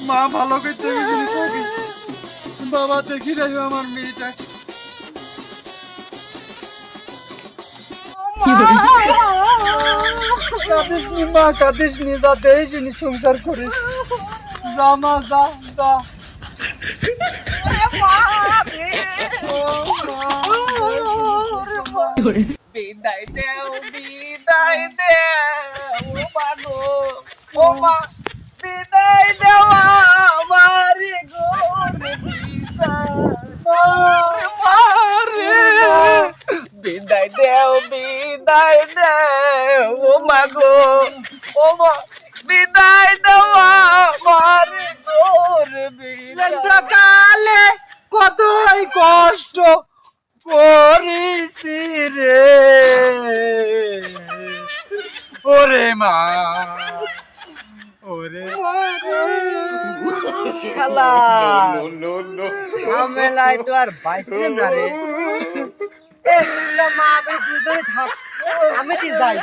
মা ভালো করতে গেছিলি থাকিস, বাবা দেখি যাই আমার মেয়েটা। কাঁদিস নি মা, কাঁদিস নি, যা দেশ নি সংসার করিস, যা মা যা যা। বিদায় দেও বিদায় দেও ও মা গো, ও মা বিদায় দেও আমারে গো রে বিদায় দেও ও মা গো, ও মা বিদায় দেও আমারে গো রে কালে কতই কষ্ট করিস রে ওরে মা, ওরে শালা ঝামেলায় তো আর বাইসে না রে। মা দুজনে থাক, আমি কি যাই।